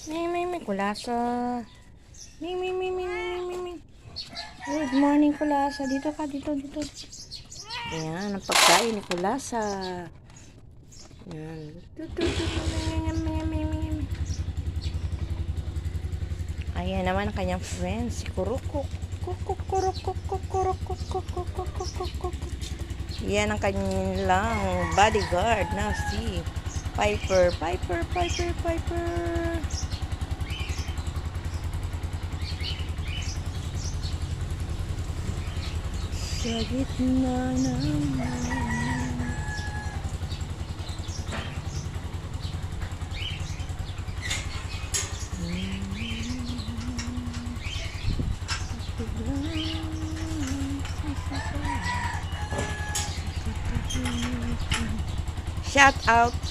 May kulasa. May. Good morning, kulasa. Dito ka, dito. Ayan, ang pagkain ni kulasa. Ayan. Ayan naman ang kanyang friend, si Kurukuk. Yan ang kanilang bodyguard na si Piper. Sa gitna naman. Shout out